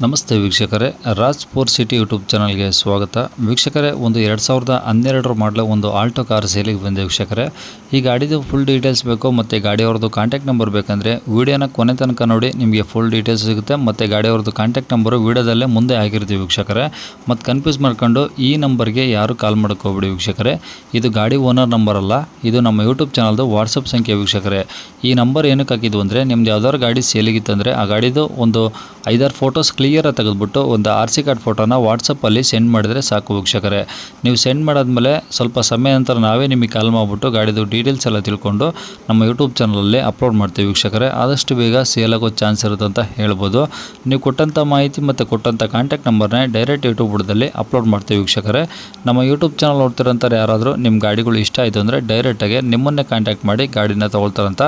ನಮಸ್ತೆ ವೀಕ್ಷಕರೇ, Raj four city YouTube ಚಾನಲ್ಗೆ ಸ್ವಾಗತ. ವೀಕ್ಷಕರೇ, ಒಂದು 2012 ಮಾಡಲ ಒಂದು ಆಲ್ಟೋ ಕಾರ್ ಸೇಲಿಗೆ ಬಂದೆ ವೀಕ್ಷಕರೇ. ಈ ಗಾಡಿದು ಫುಲ್ ಡೀಟೇಲ್ಸ್ ಬೇಕು ಮತ್ತು ಗಾಡಿಯವ್ರದ್ದು ಕಾಂಟ್ಯಾಕ್ಟ್ ನಂಬರ್ ಬೇಕಂದರೆ ವಿಡಿಯೋನ ಕೊನೆ ತನಕ ನೋಡಿ, ನಿಮಗೆ ಫುಲ್ ಡೀಟೇಲ್ಸ್ ಸಿಗುತ್ತೆ. ಮತ್ತು ಗಾಡಿಯವ್ರದ್ದು ಕಾಂಟ್ಯಾಕ್ಟ್ ನಂಬರು ವಿಡಿಯೋದಲ್ಲೇ ಮುಂದೆ ಆಗಿರ್ತೀವಿ ವೀಕ್ಷಕರೇ. ಮತ್ತು ಕನ್ಫ್ಯೂಸ್ ಮಾಡ್ಕೊಂಡು ಈ ನಂಬರ್ಗೆ ಯಾರು ಕಾಲ್ ಮಾಡೋಕ್ಕೆ ಹೋಗ್ಬಿಡಿ ವೀಕ್ಷಕರೇ. ಇದು ಗಾಡಿ ಓನರ್ ನಂಬರ್ ಅಲ್ಲ, ಇದು ನಮ್ಮ ಯೂಟ್ಯೂಬ್ ಚಾನಲ್ದು ವಾಟ್ಸಪ್ ಸಂಖ್ಯೆ ವೀಕ್ಷಕರೇ. ಈ ನಂಬರ್ ಏನಕ್ಕೆ ಹಾಕಿದ್ವು ಅಂದರೆ, ನಿಮ್ದು ಯಾವ್ದಾದ್ರು ಗಾಡಿ ಸೇಲಿಗಿತ್ತಂದರೆ ಆ ಗಾಡಿದು ಒಂದು 5-6 ಫೋಟೋಸ್ ಕ್ಲಿಯರಾಗಿ ತೆಗೆದುಬಿಟ್ಟು ಒಂದು RC ಕಾರ್ಡ್ ಫೋಟೋನ ವಾಟ್ಸಪ್ಪಲ್ಲಿ ಸೆಂಡ್ ಮಾಡಿದರೆ ಸಾಕು ವೀಕ್ಷಕರೇ. ನೀವು ಸೆಂಡ್ ಮಾಡಾದ್ಮೇಲೆ ಸ್ವಲ್ಪ ಸಮಯ ನಂತರ ನಾವೇ ನಿಮಗೆ ಕಾಲ್ ಮಾಡಿಬಿಟ್ಟು ಗಾಡಿದು ಡೀಟೇಲ್ಸ್ ಎಲ್ಲ ತಿಳ್ಕೊಂಡು ನಮ್ಮ ಯೂಟ್ಯೂಬ್ ಚಾನಲಲ್ಲಿ ಅಪ್ಲೋಡ್ ಮಾಡ್ತೀವಿ ವೀಕ್ಷಕರೇ. ಆದಷ್ಟು ಬೇಗ ಸೇಲ್ ಆಗೋ ಚಾನ್ಸ್ ಇರುತ್ತೆ ಅಂತ ಹೇಳ್ಬೋದು. ನೀವು ಕೊಟ್ಟಂಥ ಮಾಹಿತಿ ಮತ್ತು ಕೊಟ್ಟಂಥ ಕಾಂಟ್ಯಾಕ್ಟ್ ನಂಬರ್ನೇ ಡೈರೆಕ್ಟ್ ಯೂಟ್ಯೂಬ್ ಬುಡದಲ್ಲಿ ಅಪ್ಲೋಡ್ ಮಾಡ್ತೀವಿ ವೀಕ್ಷಕರೇ. ನಮ್ಮ ಯೂಟ್ಯೂಬ್ ಚಾನಲ್ ನೋಡ್ತಿರೋಂಥವ್ರು ಯಾರಾದರೂ ನಿಮ್ಮ ಗಾಡಿಗಳು ಇಷ್ಟ ಆಯಿತು ಅಂದರೆ ಡೈರೆಕ್ಟಾಗಿ ನಿಮ್ಮನ್ನೇ ಕಾಂಟ್ಯಾಕ್ಟ್ ಮಾಡಿ ಗಾಡಿನ ತೊಗೊಳ್ತಾರಂತ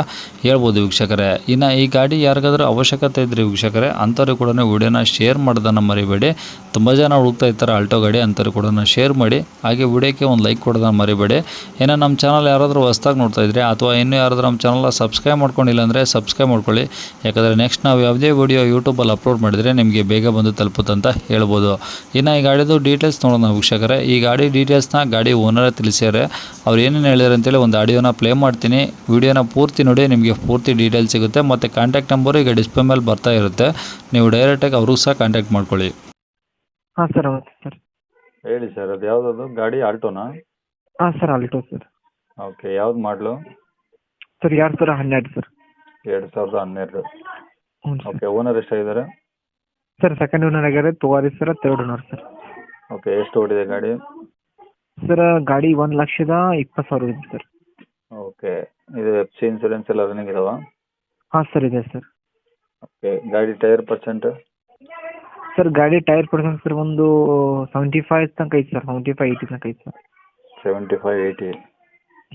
ಹೇಳ್ಬೋದು ವೀಕ್ಷಕರೇ. ಇನ್ನು ಈ ಗಾಡಿ ಯಾರಿಗಾದ್ರೂ ಅವಶ್ಯಕತೆ ಇದ್ದರೆ ವೀಕ್ಷಕರೇ, ಅಂಥವ್ರು ಕೂಡ ವಿಡಿಯೋನ ಶೇರ್ ಮಾಡೋದನ್ನು ಮರಿಬೇಡಿ. ತುಂಬ ಜನ ಹುಡುಕ್ತಾ ಇರ್ತಾರೆ ಆಲ್ಟೋ ಗಾಡಿ, ಅಂಥವ್ರು ಕೂಡ ಶೇರ್ ಮಾಡಿ. ಹಾಗೆ ವಿಡಿಯೋಕ್ಕೆ ಒಂದು ಲೈಕ್ ಕೊಡೋದನ್ನು ಮರಿಬೇಡಿ. ಏನೋ ನಮ್ಮ ಚಾನಲ್ ಯಾರಾದರೂ ಹೊಸ್ದಾಗಿ ನೋಡ್ತಾ ಇದ್ದರೆ ಅಥವಾ ಇನ್ನೂ ಯಾರಾದರೂ ನಮ್ಮ ಚಾನಲ್ನ ಸಬ್ಸ್ಕ್ರೈಬ್ ಮಾಡ್ಕೊಂಡಿಲ್ಲ ಅಂದರೆ ಸಬ್ಸ್ಕ್ರೈಬ್ ಮಾಡ್ಕೊಳ್ಳಿ. ಯಾಕಂದರೆ ನೆಕ್ಸ್ಟ್ ನಾವು ಯಾವುದೇ ವಿಡಿಯೋ ಯೂಟ್ಯೂಬಲ್ಲಿ ಅಪ್ಲೋಡ್ ಮಾಡಿದರೆ ನಿಮಗೆ ಬೇಗ ಬಂದು ತಲುಪುತ್ತಂತ ಹೇಳ್ಬೋದು. ಇನ್ನು ಈ ಗಾಡಿದು ಡೀಟೇಲ್ಸ್ ನೋಡೋಣ ವೀಕ್ಷಕರೇ. ಈ ಗಾಡಿ ಡೀಟೇಲ್ಸ್ನ ಗಾಡಿ ಓನರೇ ತಿಳಿಸ್ಯಾರೆ. ಅವ್ರು ಏನೇನು ಹೇಳಿದ್ರು ಅಂತೇಳಿ ಒಂದು ಆಡಿಯೋನ ಪ್ಲೇ ಮಾಡ್ತೀನಿ. ವಿಡಿಯೋನ ಪೂರ್ತಿ ನೋಡಿ, ನಿಮಗೆ ಪೂರ್ತಿ ಡೀಟೇಲ್ಸ್ ಸಿಗುತ್ತೆ. ಮತ್ತು ಕಾಂಟ್ಯಾಕ್ಟ್ ನಂಬರು ಈಗ ಡಿಸ್ಪ್ಲೇ ಮೇಲೆ ಬರ್ತಾ ಇರುತ್ತೆ. ನೀವು ಡೈರೆಕ್ಟಾಗಿ ಅವ್ರಿಗೂ ಸಹ ಕಾಂಟ್ಯಾಕ್ಟ್ ಮಾಡ್ಕೊಳ್ಳಿ. ಹಾಂ ಸರ್, ಹೌದು ಸರ್. ಹೇಳಿ ಸರ್, ಅದು ಯಾವುದದು ಗಾಡಿ? ಆಲ್ಟೋನಾ? ಹಾಂ ಸರ್, ಆಲ್ಟೋ ಸರ್. ಓಕೆ, ಯಾವ್ದು ಮಾಡಲು? Sir 2012 sir. 2012. ಹ್ಞೂ ಸರ್. ಓಕೆ, ಓನರ್ ಎಷ್ಟಾಗಿದ್ದಾರೆ? ಸರ್ ಸೆಕೆಂಡ್ ಓನರ್ ಆಗ್ಯಾರ, ತಗೋರಿ sir, third owner sir. Okay, ಎಷ್ಟು ಓಡಿದೆ ಗಾಡಿ? ಸರ್ ಗಾಡಿ 1,20,000 ಇದೆ ಸರ್. ಓಕೆ, ಇದು FC ಇನ್ಸೂರೆನ್ಸ್ ಎಲ್ಲ ರನ್ನಿಂಗ್ ಇದಾವ? ಹಾಂ ಸರ್, ಇದೆ ಸರ್. ಓಕೆ, ಗಾಡಿ ಟೈರ್ ಪರ್ಸೆಂಟ್? ಸರ್ ಗಾಡಿ ಟೈರ್ ಪರ್ಸೆಂಟ್ ಸರ್ ಒಂದು 75 ತನಕ ಐತೆ ಸರ್, 75-80 ತನಕ ಐತೆ ಸರ್. 75-80.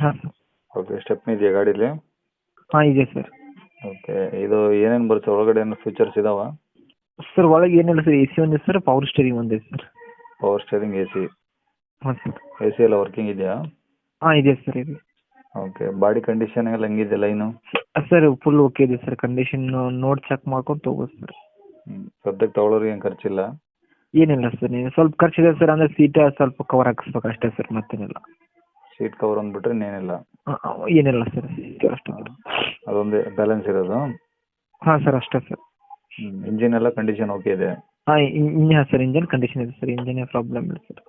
ಹಾಂ ಸರ್. ಓಕೆ, ಸ್ಟೆಪ್ನಿ ಇದೆಯಾ ಗಾಡೀಲಿ? ಹಾಂ ಇದೆ ಸರ್. ಓಕೆ, ಇದು ಏನೇನು ಬರುತ್ತೆ ಒಳಗಡೆ? ಏನು ಫೀಚರ್ಸ್ ಇದಾವ? ಸರ್ ಒಳಗೆ ಏನಿಲ್ಲ ಸರ್, AC ಒಂದಿದೆ ಸರ್, ಪವರ್ ಸ್ಟೇರಿಂಗ್ ಒಂದಿದೆ ಸರ್. Power steering, AC? ಹಾಂ ಸರ್. AC ಎಲ್ಲ ವರ್ಕಿಂಗ್ ಇದೆಯಾ? ಹಾಂ ಇದೆ ಸರ್, ಇದೆ. ಓಕೆ, ಬಾಡಿ ಕಂಡೀಷನ್ ಎಲ್ಲ ಹೆಂಗಿದೆ ಲೈನು? ಸರ್ ಫುಲ್ ಓಕೆ ಇದೆ ಸರ್, ಕಂಡೀಷನ್ ನೋಡಿ ಚೆಕ್ ಮಾಡ್ಕೊಂಡು ತಗೋಬೋದು ಸರ್. ಸದ್ಯಕ್ಕೆ ತೊಗೊಳೋರಿಗೆ ಏನು ಖರ್ಚಿಲ್ಲ? ಏನಿಲ್ಲ ಸರ್, ನೀವು ಸ್ವಲ್ಪ ಖರ್ಚಿದೆ ಸರ್, ಅಂದರೆ ಸೀಟ ಸ್ವಲ್ಪ ಕವರ್ ಹಾಕಿಸ್ಬೇಕು ಅಷ್ಟೇ ಸರ್, ಮತ್ತೇನಿಲ್ಲ. ಸೀಟ್ ಕವರ್ ಅಂದ್ಬಿಟ್ರೆ ಇನ್ನೇನಿಲ್ಲ? ಏನಿಲ್ಲ ಸರ್, ಅಷ್ಟೇ ಸರ್. ಅದೊಂದೇ ಬ್ಯಾಲೆನ್ಸ್ ಇರೋದು? ಹಾಂ ಸರ್, ಅಷ್ಟೇ ಸರ್. ಇಂಜಿನ್ ಎಲ್ಲ ಕಂಡೀಷನ್ ಓಕೆ ಇದೆ? ಹಾಂ ಹಾಂ ಸರ್, ಇಂಜನ್ ಕಂಡೀಷನ್ ಇದೆ ಸರ್, ಇಂಜನ್ ಪ್ರಾಬ್ಲಮ್ ಇಲ್ಲ ಸರ್.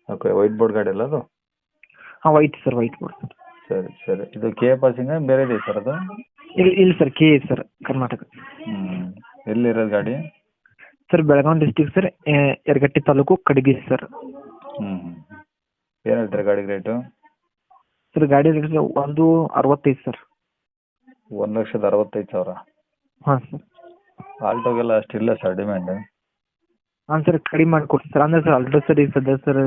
ಓಕೆ, ವೈಟ್ ಬೋರ್ಡ್ ಗಾಡಿ ಅಲ್ಲ ಅದು? ಹಾಂ white sir, white board sir. ಸರಿ ಸರಿ. ಇದು KA ಪಾಸಿಂಗ ಬೇರೆ ಇದೆ ಸರ್ ಅದು? ಇಲ್ಲ ಸರ್, KA ಸರ್, ಕರ್ನಾಟಕ. ಎಲ್ಲಿರೋದು ಗಾಡಿ? Sir Belagavi district sir, Yaragatti taluk, Kadagi sir. ಏನು ಹೇಳ್ತಾರೆ ಗಾಡಿಗೆ ರೇಟು? ಸರ್ ಗಾಡಿ ರೇಟ್ 1,65 ಸರ್. 1,65,000? ಹಾಂ ಸರ್. ಆಲ್ಟೋಗೆಲ್ಲ ಅಷ್ಟಿಲ್ಲ ಸರ್ ಡಿಮ್ಯಾಂಡ್? ಹಾಂ ಸರ್, ಕಡಿಮೆ ಮಾಡಿಕೊಡ್ತೀವಿ ಸರ್. ಅಂದರೆ ಸರ್ ಆಲ್ಟೋ ಸರ್ ಈಗ ಸದ್ಯ ಸರ್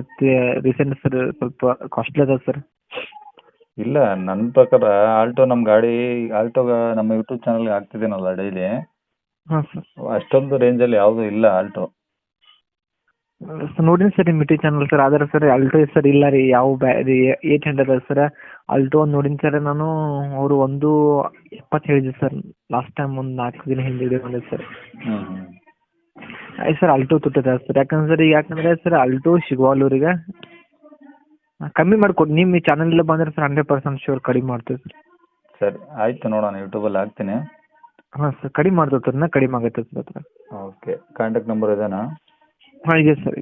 ರೀಸೆಂಟ್ ಸರ್ ಸ್ವಲ್ಪ ಕಾಸ್ಟ್ಲಿ ಅದ ಸರ್. ಇಲ್ಲ, ನನ್ನ ಪ್ರಕಾರ ಆಲ್ಟೋ ನಮ್ಮ ಗಾಡಿ ನಮ್ಮ ಯೂಟ್ಯೂಬ್ ಚಾನಲ್ಗೆ ಹಾಕ್ತಿದ್ದೀನಲ್ಲ ಡೈಲಿ, ಹಾಂ ಸರ್. ಅಷ್ಟೊಂದು ರೇಂಜಲ್ಲಿ ಯಾವುದೂ ಇಲ್ಲ ಆಲ್ಟೋ. ಸರ್ ನೋಡಿನಿ ಸರ್ ನಿಮ್ಮ ಯೂಟ್ಯೂಬ್ ಚಾನಲ್ ಸರ್, ಆದರೆ ಸರ್ ಆಲ್ಟೋ ಸರ್ ಇಲ್ಲ ರೀ, ಯಾವ 800 ಅದ ಸರ್. ಆಲ್ಟೋ ಒಂದು ನೋಡಿನಿ ಸರ್ ನಾನು, ಅವರು 1,70 ಹೇಳಿದ್ರು ಸರ್ ಲಾಸ್ಟ್ ಟೈಮ್, ಒಂದು 4 ದಿನ ಹಿಂದೆ ಬಂದಿದ್ದು ಸರ್. ಆಯ್ತು ಸರ್, ಆಲ್ಟೋ ತುಟ್ಟದ ಸರ್. ಯಾಕಂದ್ರೆ ಸರ್ ಆಲ್ಟೋ ಸಿಗುವಲ್ಲೂರಿಗೆ ಕಮ್ಮಿ ಮಾಡಿಕೊಡಿ. ನಿಮ್ಮ ಚಾನಲ್ ಬಂದರೆ ಸರ್ 100% ಶೂರ್ ಕಡಿಮೆ ಮಾಡ್ತೀವಿ ಸರ್. ಸರಿ ಆಯಿತು, ನೋಡೋಣ, ಯೂಟ್ಯೂಬಲ್ಲಿ ಹಾಕ್ತೀನಿ. ಹಾಂ ಸರ್, ಕಡಿಮೆ ಮಾಡ್ತೀವಿ ಸರ್, ಕಡಿಮೆ ಆಗುತ್ತೆ ಸರ್ ಹತ್ರ. ಓಕೆ, ಕಾಂಟ್ಯಾಕ್ಟ್ ನಂಬರ್ ಇದೇನಾ? ಹಾಂ ಇದೆ ಸರ್.